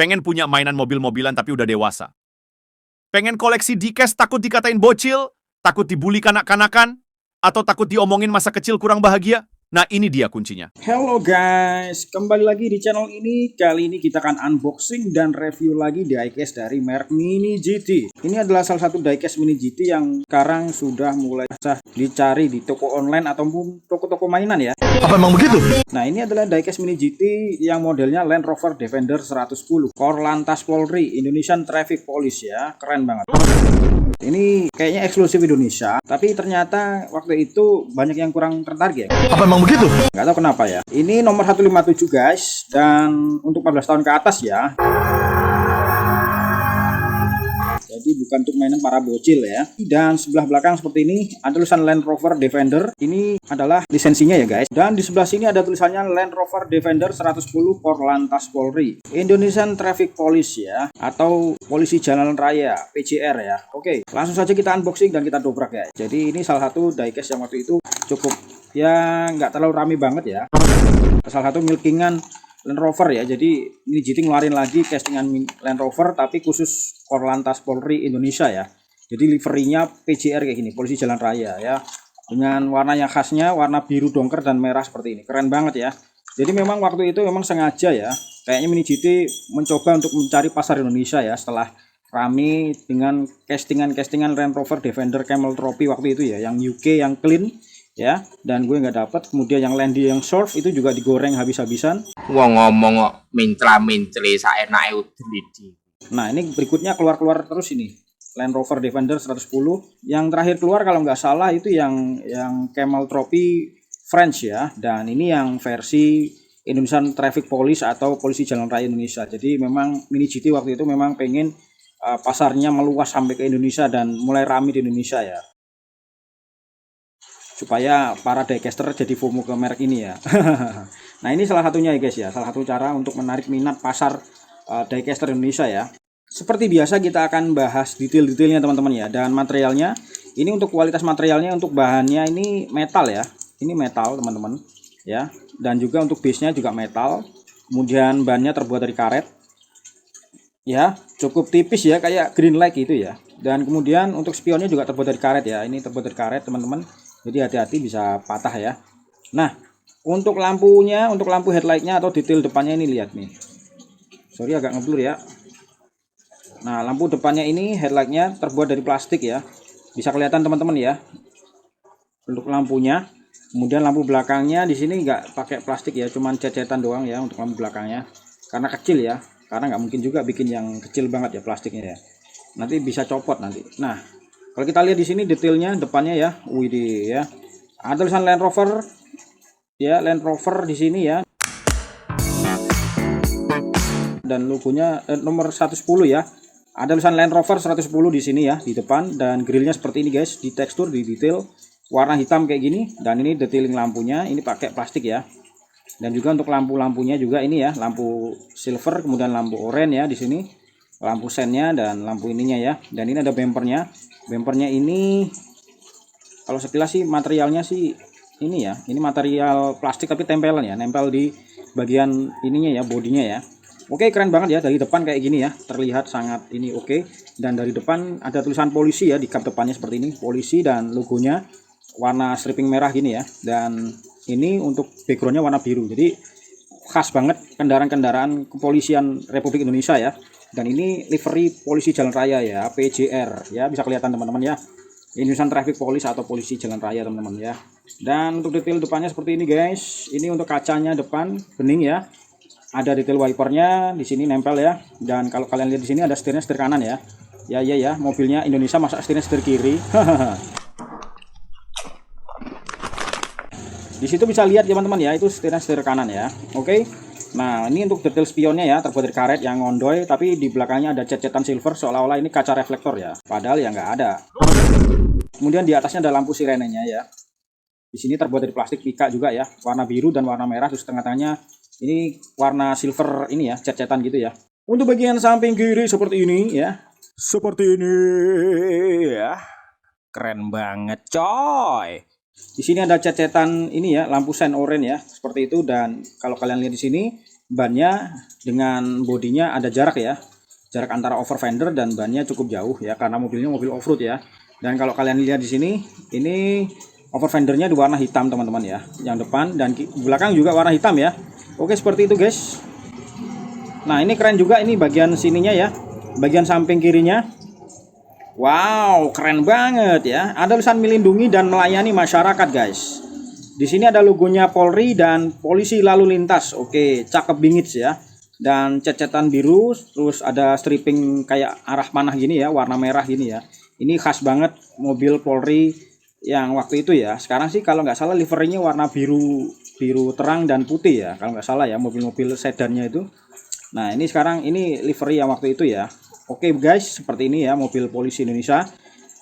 Pengen punya mainan mobil-mobilan tapi udah dewasa. Pengen koleksi diecast takut dikatain bocil, takut dibully kanak-kanakan, atau takut diomongin masa kecil kurang bahagia? Nah, ini dia kuncinya. Halo guys, kembali lagi di channel ini. Kali ini kita akan unboxing dan review lagi diecast dari merek Mini GT. Ini adalah salah satu diecast Mini GT yang sekarang sudah mulai bisa dicari di toko online ataupun toko-toko mainan ya. Apa emang begitu? Nah, ini adalah diecast Mini GT yang modelnya Land Rover Defender 110 Korlantas Polri Indonesian Traffic Police ya. Keren banget. Ini kayaknya eksklusif Indonesia, tapi ternyata waktu itu banyak yang kurang tertarik ya. Apa emang begitu? Nggak tahu kenapa ya. Ini nomor 157 guys, dan untuk 14 tahun ke atas ya. Jadi bukan untuk mainan para bocil ya. Dan sebelah belakang seperti ini ada tulisan Land Rover Defender. Ini adalah lisensinya ya guys. Dan di sebelah sini ada tulisannya Land Rover Defender 110 Korlantas Polri Indonesian Traffic Police ya, atau Polisi Jalan Raya PJR ya. Oke, langsung saja kita unboxing dan kita dobrak ya. Jadi ini salah satu diecast yang waktu itu cukup ya, nggak terlalu rame banget ya. Salah satu milkingan Land Rover ya. Jadi ini GT ngeluarin lagi castingan Land Rover tapi khusus Korlantas Polri Indonesia ya. Jadi liverinya PJR kayak gini, Polisi Jalan Raya ya. Dengan warna yang khasnya, warna biru dongker dan merah seperti ini. Keren banget ya. Jadi memang waktu itu memang sengaja ya. Kayaknya Mini GT mencoba untuk mencari pasar Indonesia ya, setelah rame dengan castingan Land Rover Defender Camel Trophy waktu itu ya, yang UK yang clean ya, dan gue nggak dapet. Kemudian yang Landy yang Surf itu juga digoreng habis-habisan. Wong ngomong kok mintra-mintri saenake udelidi. Nah, ini berikutnya keluar terus ini. Land Rover Defender 110. Yang terakhir keluar kalau nggak salah itu yang Camel Trophy French ya. Dan ini yang versi Indonesian Traffic Police atau Polisi Jalan Raya Indonesia. Jadi memang Mini GT waktu itu memang pengen pasarnya meluas sampai ke Indonesia dan mulai ramai di Indonesia ya, supaya para diecaster jadi FOMO ke merek ini ya. Nah, ini salah satunya ya guys ya, salah satu cara untuk menarik minat pasar diecaster Indonesia ya. Seperti biasa kita akan bahas detail-detailnya teman-teman ya, dan materialnya. Ini untuk kualitas materialnya, untuk bahannya ini metal ya. Ini metal teman-teman ya, dan juga untuk base-nya juga metal. Kemudian bannya terbuat dari karet ya, cukup tipis ya, kayak green light gitu ya. Dan kemudian untuk spionnya juga terbuat dari karet ya. Ini terbuat dari karet teman-teman, jadi hati-hati bisa patah ya. Nah, untuk lampunya, untuk lampu headlightnya atau detail depannya ini lihat nih. Sorry agak ngeblur ya. Nah, lampu depannya ini headlightnya terbuat dari plastik ya. Bisa kelihatan teman-teman ya. Untuk lampunya. Kemudian lampu belakangnya di sini nggak pakai plastik ya, cuman cecetan doang ya untuk lampu belakangnya. Karena kecil ya. Karena nggak mungkin juga bikin yang kecil banget ya plastiknya ya. Nanti bisa copot nanti. Nah, kalau kita lihat di sini detailnya depannya ya, widih ya. Ada tulisan Land Rover ya, Land Rover di sini ya. Dan logonya nomor 110 ya. Ada tulisan Land Rover 110 di sini ya di depan, dan grillnya seperti ini guys, di tekstur, di detail warna hitam kayak gini, dan ini detailing lampunya ini pakai plastik ya. Dan juga untuk lampu-lampunya juga ini ya, lampu silver, kemudian lampu oranye ya di sini. Lampu sennya dan lampu ininya ya. Dan ini ada bempernya. Bempernya ini kalau sekilas sih materialnya sih ini ya, ini material plastik tapi tempelan ya, nempel di bagian ininya ya, bodinya ya. Oke, keren banget ya, dari depan kayak gini ya, terlihat sangat ini oke. Dan dari depan ada tulisan polisi ya di kap depannya seperti ini, polisi, dan logonya warna striping merah gini ya. Dan ini untuk backgroundnya warna biru, jadi khas banget kendaraan-kendaraan kepolisian Republik Indonesia ya. Dan ini livery Polisi Jalan Raya ya, PJR ya, bisa kelihatan teman-teman ya, Indonesian Traffic Police atau Polisi Jalan Raya teman-teman ya. Dan untuk detail depannya seperti ini guys. Ini untuk kacanya depan bening ya, ada detail wipernya di sini nempel ya. Dan kalau kalian lihat di sini ada setirnya, setir kanan ya. Ya, mobilnya Indonesia masa setirnya setir kiri. Di situ bisa lihat teman-teman ya, itu setirnya setir kanan ya. Oke. Nah, ini untuk detail spionnya ya, terbuat dari karet yang ngondoy, tapi di belakangnya ada cecetan silver seolah-olah ini kaca reflektor ya. Padahal ya nggak ada. Kemudian di atasnya ada lampu sirenenya ya. Di sini terbuat dari plastik pika juga ya, warna biru dan warna merah. Terus tengah-tengahnya ini warna silver ini ya, cecetan gitu ya. Untuk bagian samping kiri seperti ini ya. Seperti ini ya. Keren banget coy. Di sini ada cecetan ini ya, lampu sen oranye ya, seperti itu. Dan kalau kalian lihat di sini, bannya dengan bodinya ada jarak ya. Jarak antara over fender dan bannya cukup jauh ya, karena mobilnya mobil off-road ya. Dan kalau kalian lihat di sini, ini over fendernya di warna hitam teman-teman ya, yang depan dan belakang juga warna hitam ya. Oke, seperti itu guys. Nah, ini keren juga, ini bagian sininya ya, bagian samping kirinya. Wow, keren banget ya. Ada tulisan melindungi dan melayani masyarakat guys. Di sini ada logonya Polri dan Polisi Lalu Lintas. Oke, cakep bingit ya. Dan cat-catan biru, terus ada stripping kayak arah panah gini ya, warna merah gini ya. Ini khas banget mobil Polri yang waktu itu ya. Sekarang sih kalau nggak salah liverynya warna biru terang dan putih ya, kalau nggak salah ya, mobil-mobil sedannya itu. Nah, ini sekarang ini livery yang waktu itu ya. Oke guys, seperti ini ya mobil polisi Indonesia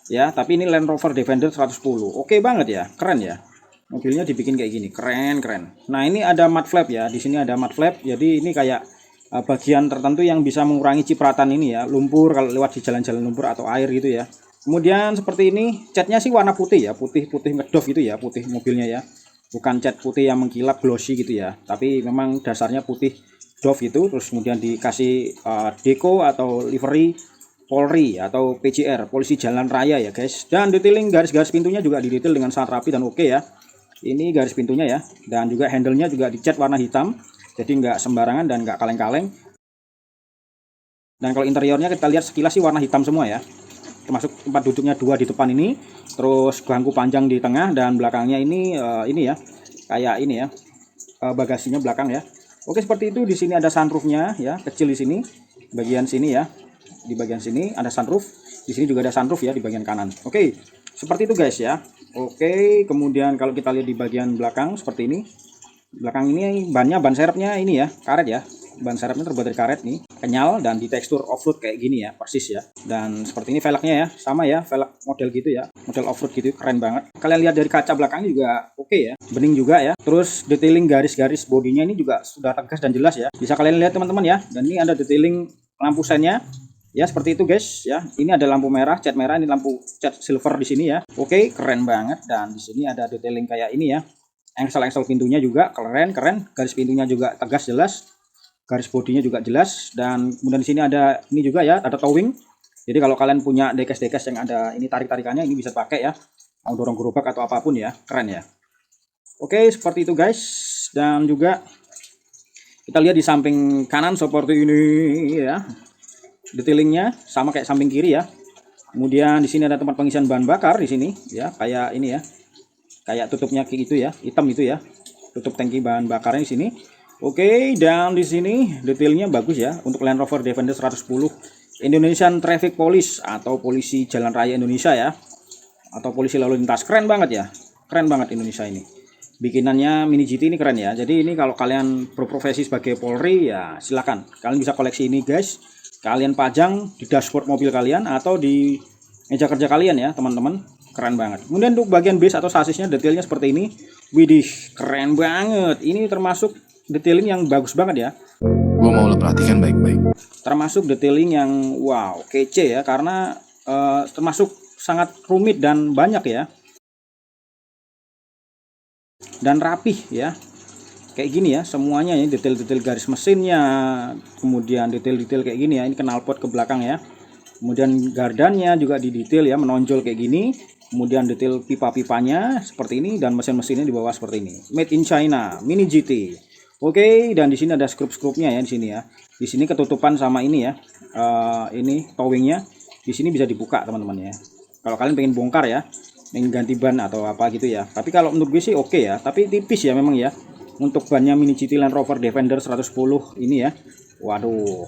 ya, tapi ini Land Rover Defender 110. Oke banget ya, keren ya. Mobilnya dibikin kayak gini, keren. Nah, ini ada mud flap ya. Di sini ada mud flap. Jadi ini kayak bagian tertentu yang bisa mengurangi cipratan ini ya, lumpur kalau lewat di jalan-jalan lumpur atau air gitu ya. Kemudian seperti ini, catnya sih warna putih ya, putih ngedov gitu ya, putih mobilnya ya. Bukan cat putih yang mengkilap glossy gitu ya, tapi memang dasarnya putih doff itu. Terus kemudian dikasih deco atau livery Polri atau PJR, Polisi Jalan Raya ya guys. Dan detailing garis-garis pintunya juga didetail dengan sangat rapi dan oke ya. Ini garis pintunya ya, dan juga handle-nya juga dicat warna hitam. Jadi nggak sembarangan dan nggak kaleng-kaleng. Dan kalau interiornya kita lihat sekilas sih warna hitam semua ya. Termasuk tempat duduknya 2 di depan ini. Terus bangku panjang di tengah dan belakangnya ini ya. Kayak ini ya. Bagasinya belakang ya. Oke, seperti itu. Di sini ada sunroofnya ya, kecil di sini. Bagian sini ya. Di bagian sini ada sunroof. Di sini juga ada sunroof ya di bagian kanan. Oke. Seperti itu guys ya. Oke, kemudian kalau kita lihat di bagian belakang seperti ini. Belakang ini ban serepnya ini ya, karet ya. Ban serepnya terbuat dari karet nih, kenyal dan di tekstur off-road kayak gini ya, persis ya. Dan seperti ini velgnya ya, sama ya, velg model gitu ya, model off-road gitu, keren banget. Kalian lihat dari kaca belakangnya juga oke ya, bening juga ya. Terus detailing garis-garis bodinya ini juga sudah tegas dan jelas ya. Bisa kalian lihat teman-teman ya. Dan ini ada detailing lampu sennya. Ya, seperti itu guys ya. Ini ada lampu merah, cat merah, ini lampu cat silver di sini ya. Oke, keren banget. Dan di sini ada detailing kayak ini ya. Engsel pintunya juga keren, garis pintunya juga tegas jelas, garis bodinya juga jelas. Dan kemudian di sini ada ini juga ya, ada towing. Jadi kalau kalian punya dekes yang ada ini tarik-tarikannya, ini bisa pakai ya, mau dorong gerobak atau apapun ya, keren ya. Oke, seperti itu guys. Dan juga kita lihat di samping kanan seperti ini ya, detailingnya sama kayak samping kiri ya. Kemudian di sini ada tempat pengisian bahan bakar di sini ya, kayak ini ya, kayak tutupnya kayak gitu ya, hitam itu ya, tutup tangki bahan bakarnya di sini. Oke, dan di sini detailnya bagus ya untuk Land Rover Defender 110 Indonesian Traffic Police atau Polisi Jalan Raya Indonesia ya, atau Polisi Lalu Lintas. Keren banget ya, keren banget Indonesia ini. Bikinannya Mini GT ini keren ya. Jadi ini kalau kalian berprofesi sebagai Polri ya silakan, kalian bisa koleksi ini guys. Kalian pajang di dashboard mobil kalian atau di meja kerja kalian ya teman-teman. Keren banget. Kemudian untuk bagian base atau sasisnya detailnya seperti ini. Widih, keren banget. Ini termasuk detailing yang bagus banget ya. Gue mau lo perhatikan baik-baik. Termasuk detailing yang wow, kece ya, karena termasuk sangat rumit dan banyak ya. Dan rapih ya. Kayak gini ya, semuanya ya, detail-detail garis mesinnya. Kemudian detail-detail kayak gini ya. Ini knalpot ke belakang ya. Kemudian gardannya juga didetail ya, menonjol kayak gini. Kemudian detail pipa-pipanya seperti ini dan mesin-mesinnya di bawah seperti ini. Made in China, Mini GT. Oke, dan di sini ada skrup-skrupnya ya di sini ya. Di sini ketutupan sama ini ya. Ini towingnya di sini bisa dibuka teman-teman ya. Kalau kalian pengen bongkar ya, pengen ganti ban atau apa gitu ya. Tapi kalau menurut gue sih oke ya, tapi tipis ya memang ya. Untuk bannya Mini GT Land Rover Defender 110 ini ya. Waduh.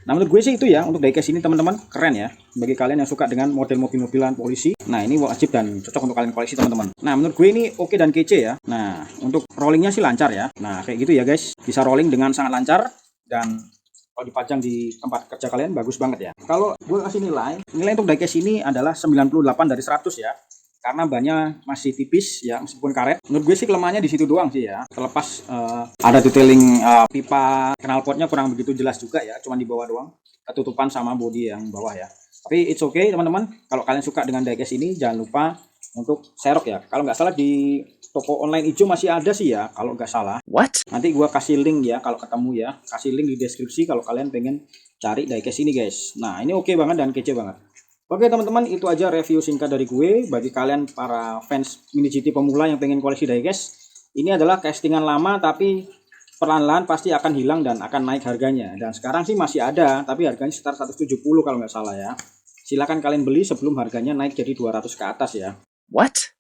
Nah, menurut gue sih itu ya untuk diecast ini teman-teman, keren ya bagi kalian yang suka dengan model mobil-mobilan polisi. Nah, ini wajib dan cocok untuk kalian koleksi teman-teman. Nah, menurut gue ini oke dan kece ya. Nah, untuk rollingnya sih lancar ya. Nah, kayak gitu ya guys, bisa rolling dengan sangat lancar. Dan kalau dipajang di tempat kerja kalian bagus banget ya. Kalau gue kasih nilai untuk diecast ini adalah 98 dari 100 ya. Karena bannya masih tipis ya, meskipun karet. Menurut gue sih kelemahannya di situ doang sih ya. Terlepas ada detailing pipa knalpotnya kurang begitu jelas juga ya, cuma di bawah doang, ketutupan sama bodi yang bawah ya. Tapi it's okay teman-teman. Kalau kalian suka dengan diecast ini, jangan lupa untuk serok ya. Kalau nggak salah di toko online hijau masih ada sih ya, kalau nggak salah. What? Nanti gua kasih link ya kalau ketemu ya, kasih link di deskripsi kalau kalian pengen cari diecast ini guys. Nah ini oke banget dan kece banget. Oke teman-teman, itu aja review singkat dari gue. Bagi kalian para fans Mini GT pemula yang pengen koleksi diecast, ini adalah castingan lama tapi perlahan-lahan pasti akan hilang dan akan naik harganya. Dan sekarang sih masih ada, tapi harganya sekitar 170 kalau nggak salah ya. Silahkan kalian beli sebelum harganya naik jadi 200 ke atas ya. What?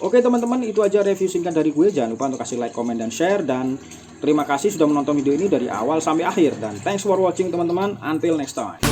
Oke teman-teman, itu aja review singkat dari gue. Jangan lupa untuk kasih like, komen, dan share. Dan terima kasih sudah menonton video ini dari awal sampai akhir. Dan thanks for watching teman-teman. Until next time.